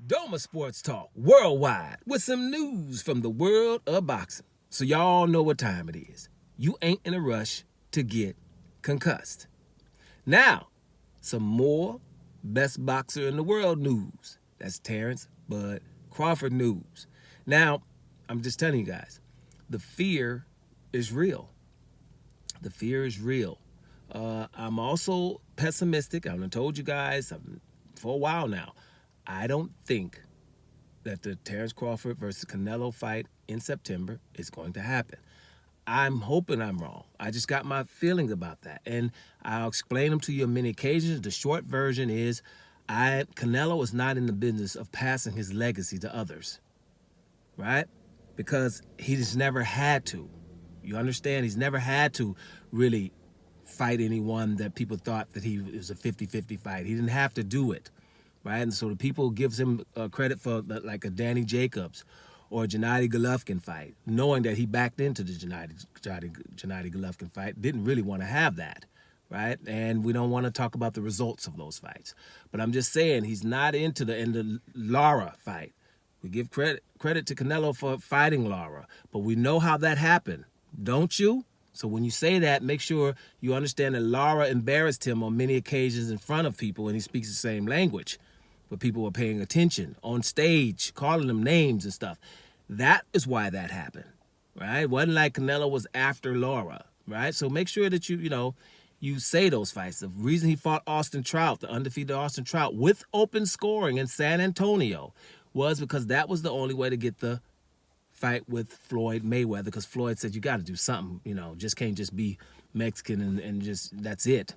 Doma Sports Talk worldwide with some news from the world of boxing. So y'all know what time it is. You ain't in a rush to get concussed. Now, some more best boxer in the world news. That's Terence, Bud, Crawford news. Now, I'm just telling you guys, the fear is real. The fear is real. I'm also pessimistic. I've told you guys for a while now. I don't think that the Terence Crawford versus Canelo fight in September is going to happen. I'm hoping I'm wrong. I just got my feelings about that. And I'll explain them to you on many occasions. The short version is Canelo is not in the business of passing his legacy to others, right? Because he's never had to. You understand? He's never had to really fight anyone that people thought that it was a 50-50 fight. He didn't have to do it, right? And so the people gives him credit for like a Danny Jacobs or a Gennady Golovkin fight, knowing that he backed into the Gennady Golovkin fight, didn't really want to have that, right? And we don't want to talk about the results of those fights. But I'm just saying he's not into the Lara fight. We give credit to Canelo for fighting Lara, but we know how that happened, don't you? So when you say that, make sure you understand that Lara embarrassed him on many occasions in front of people, and he speaks the same language. But people were paying attention on stage, calling them names and stuff. That is why that happened, right? It wasn't like Canelo was after Lara, right? So make sure that you say those fights. The reason he fought Austin Trout, the undefeated Austin Trout, with open scoring in San Antonio was because that was the only way to get the fight with Floyd Mayweather, because Floyd said you got to do something, just can't just be Mexican and just that's it,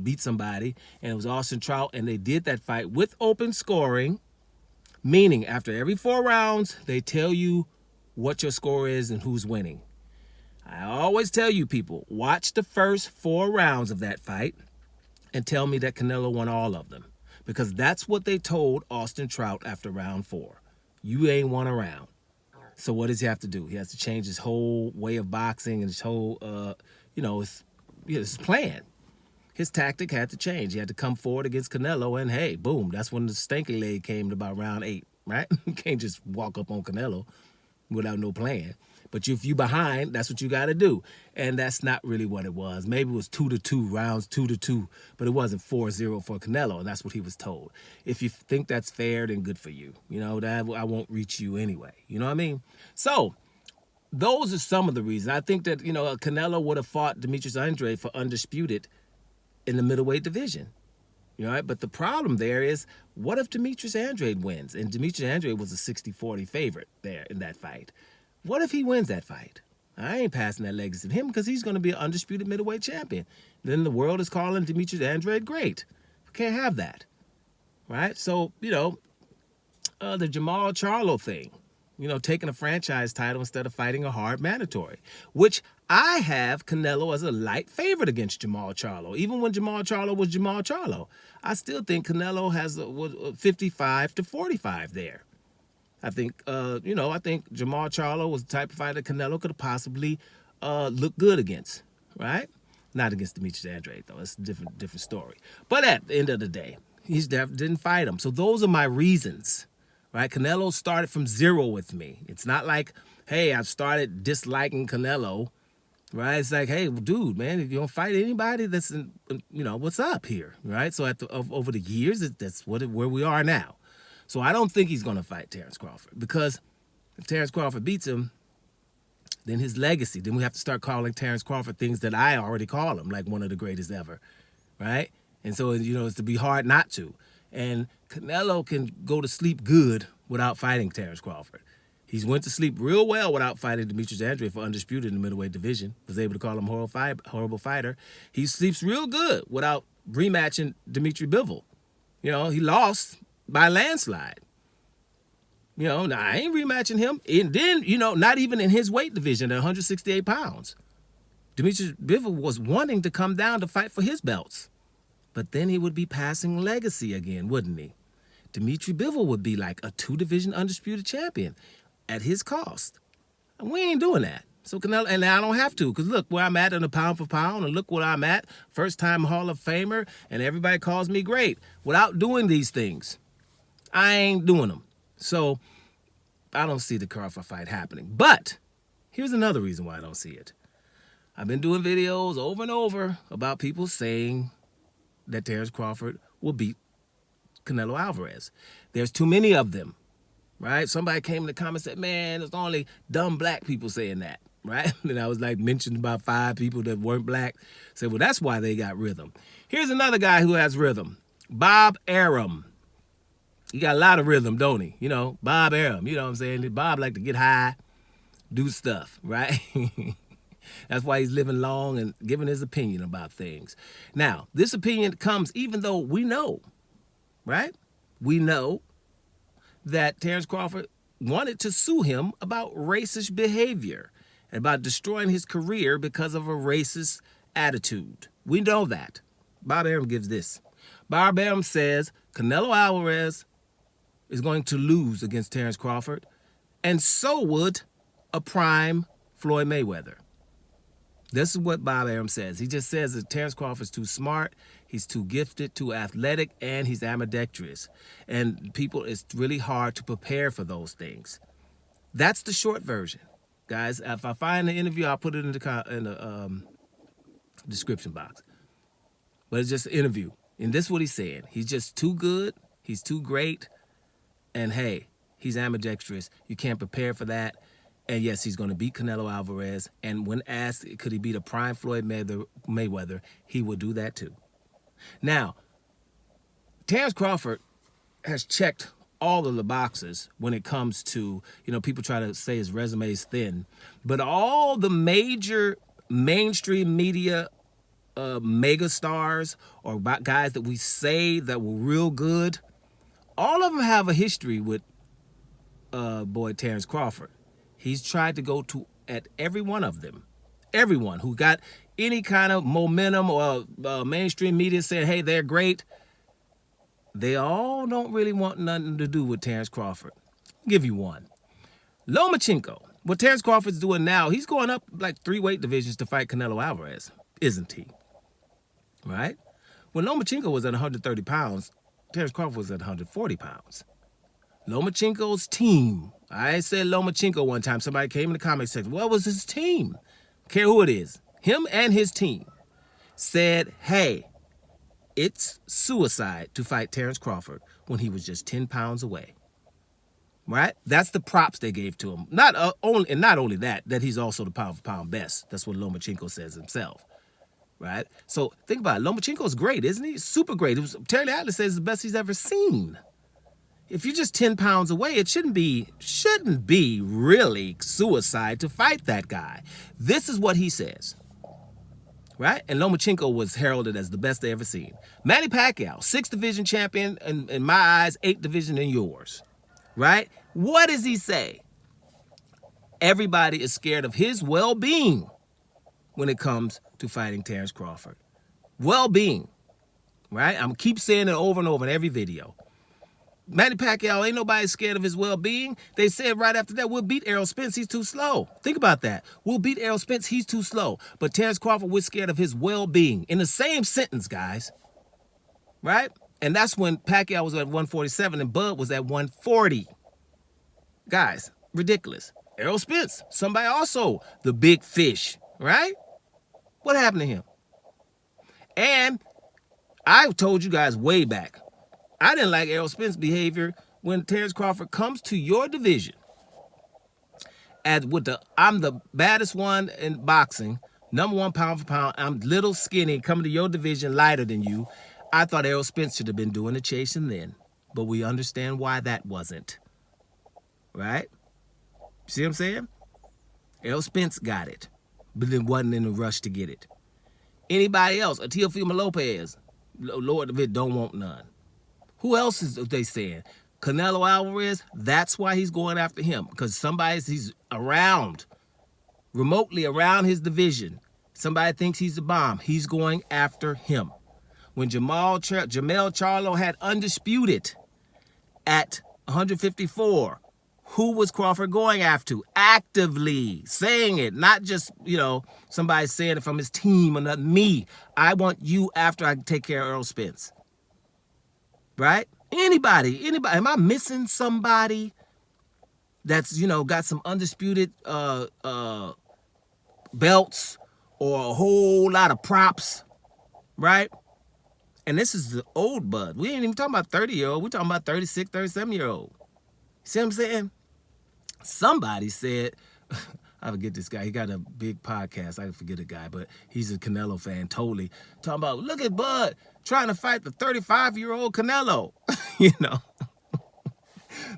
beat somebody. And it was Austin Trout, and they did that fight with open scoring, meaning after every 4 rounds, they tell you what your score is and who's winning. I always tell you people, watch the first 4 rounds of that fight and tell me that Canelo won all of them, because that's what they told Austin Trout after round 4. You ain't won a round. So what does he have to do? He has to change his whole way of boxing and his whole, his plan. His tactic had to change. He had to come forward against Canelo, and hey, boom, that's when the stanky leg came to about round 8, right? You can't just walk up on Canelo without no plan. But if you behind, that's what you got to do. And that's not really what it was. Maybe it was 2-2, rounds 2-2, but it wasn't 4-0 for Canelo, and that's what he was told. If you think that's fair, then good for you. That I won't reach you anyway. You know what I mean? So those are some of the reasons. I think that, Canelo would have fought Demetrius Andrade for undisputed in the middleweight division. Right? But the problem there is, what if Demetrius Andrade wins? And Demetrius Andrade was a 60-40 favorite there in that fight. What if he wins that fight? I ain't passing that legacy to him, because he's going to be an undisputed middleweight champion. Then the world is calling Demetrius Andrade great. We can't have that, right? So, the Jamal Charlo thing, taking a franchise title instead of fighting a hard mandatory, which I have Canelo as a light favorite against Jamal Charlo. Even when Jamal Charlo was Jamal Charlo, I still think Canelo has a 55-45 there. I think, I think Jamal Charlo was the type of fighter Canelo could have possibly looked good against, right? Not against Demetrius Andrade, though. It's a different story. But at the end of the day, he didn't fight him. So those are my reasons, right? Canelo started from 0 with me. It's not like, hey, I've started disliking Canelo, right? It's like, hey, dude, man, if you don't fight anybody, that's, what's up here, right? So over the years, that's where we are now. So I don't think he's going to fight Terence Crawford, because if Terence Crawford beats him, then his legacy, then we have to start calling Terence Crawford things that I already call him, like one of the greatest ever, right? And so, it's to be hard not to. And Canelo can go to sleep good without fighting Terence Crawford. He's went to sleep real well without fighting Demetrius Andrade for undisputed in the middleweight division. Was able to call him horrible fighter. He sleeps real good without rematching Dimitri Bivol. He lost by landslide. Now I ain't rematching him. And then, not even in his weight division at 168 pounds. Dimitri Bivol was wanting to come down to fight for his belts. But then he would be passing legacy again, wouldn't he? Dimitri Bivol would be like a 2-division undisputed champion at his cost. And we ain't doing that. So Canelo, and I don't have to, because look where I'm at in a pound for pound, and look what I'm at, first-time Hall of Famer, and everybody calls me great without doing these things. I ain't doing them. So I don't see the Crawford fight happening. But here's another reason why I don't see it. I've been doing videos over and over about people saying that Terence Crawford will beat Canelo Alvarez. There's too many of them, right? Somebody came in the comments and said, man, there's only dumb black people saying that, right? And I was like, mentioned about 5 people that weren't black. Said, well, that's why they got rhythm. Here's another guy who has rhythm, Bob Arum. He got a lot of rhythm, don't he? You know, Bob Arum, you know what I'm saying? Bob like to get high, do stuff, right? That's why he's living long and giving his opinion about things. Now, this opinion comes even though we know, right? We know that Terence Crawford wanted to sue him about racist behavior and about destroying his career because of a racist attitude. We know that. Bob Arum gives this. Bob Arum says Canelo Alvarez is going to lose against Terence Crawford, and so would a prime Floyd Mayweather. This is what Bob Arum says. He just says that Terence Crawford's too smart, he's too gifted, too athletic, and he's ambidextrous. And people, it's really hard to prepare for those things. That's the short version. Guys, if I find the interview, I'll put it in the description box. But it's just an interview. And this is what he's saying. He's just too good, he's too great, and hey, he's ambidextrous. You can't prepare for that. And yes, he's going to beat Canelo Alvarez. And when asked, could he beat a prime Floyd Mayweather, he would do that too. Now, Terence Crawford has checked all of the boxes when it comes to, you know, people try to say his resume is thin. But all the major mainstream media mega stars or guys that we say that were real good, all of them have a history with boy Terence Crawford. He's tried to go to at every one of them. Everyone who got any kind of momentum or mainstream media saying, hey, they're great, they all don't really want nothing to do with Terence Crawford. I'll give you one. Lomachenko. What Terence Crawford's doing now, he's going up like 3 weight divisions to fight Canelo Alvarez, isn't he? Right? When Lomachenko was at 130 pounds, Terence Crawford was at 140 pounds. Lomachenko's team. I said Lomachenko one time. Somebody came in the comment section. What was his team? Care who it is. Him and his team said, hey, it's suicide to fight Terence Crawford when he was just 10 pounds away. Right? That's the props they gave to him. Not only that he's also the pound for pound best. That's what Lomachenko says himself. Right? So think about it. Lomachenko's great, isn't he? Super great. Terry Atlas says it's the best he's ever seen. If you're just 10 pounds away, it shouldn't be really suicide to fight that guy. This is what he says, right? And Lomachenko was heralded as the best they ever seen. Manny Pacquiao, 6th division champion, in my eyes, 8th division in yours, right? What does he say? Everybody is scared of his well-being when it comes to fighting Terence Crawford. Well-being, right? I'm keep saying it over and over in every video. Manny Pacquiao, ain't nobody scared of his well-being. They said right after that, we'll beat Errol Spence, he's too slow. Think about that. We'll beat Errol Spence, he's too slow. But Terence Crawford, we're scared of his well-being. In the same sentence, guys. Right? And that's when Pacquiao was at 147 and Bud was at 140. Guys, ridiculous. Errol Spence, somebody also the big fish, right? What happened to him? And I told you guys way back, I didn't like Errol Spence's behavior when Terence Crawford comes to your division. I'm the baddest one in boxing, #1 pound for pound. I'm little skinny, coming to your division lighter than you. I thought Errol Spence should have been doing the chasing then, but we understand why that wasn't. Right? See what I'm saying? Errol Spence got it, but then wasn't in a rush to get it. Anybody else? Teofimo Lopez, Lord David, don't want none. Who else is they saying? Canelo Alvarez, that's why he's going after him. Because he's around, remotely around his division. Somebody thinks he's a bomb. He's going after him. When Jamel Charlo had undisputed at 154, who was Crawford going after? Actively saying it, not just, somebody saying it from his team or not me. I want you after I take care of Errol Spence. Right? Anybody. Am I missing somebody that's, got some undisputed belts or a whole lot of props, right? And this is the old bud. We ain't even talking about 30-year-old. We're talking about 36, 37-year-old. See what I'm saying? Somebody said, I forget this guy. He got a big podcast. I forget the guy, but he's a Canelo fan, totally. Talking about, look at Bud trying to fight the 35-year-old Canelo.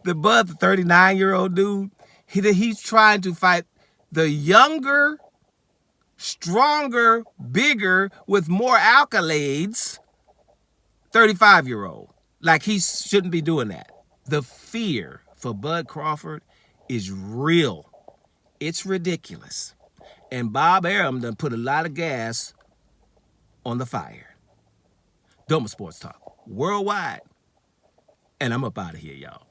The Bud, the 39-year-old dude, he's trying to fight the younger, stronger, bigger, with more accolades 35-year-old. Like, he shouldn't be doing that. The fear for Bud Crawford is real. It's ridiculous. And Bob Arum done put a lot of gas on the fire. Doma Sports Talk, worldwide. And I'm up out of here, y'all.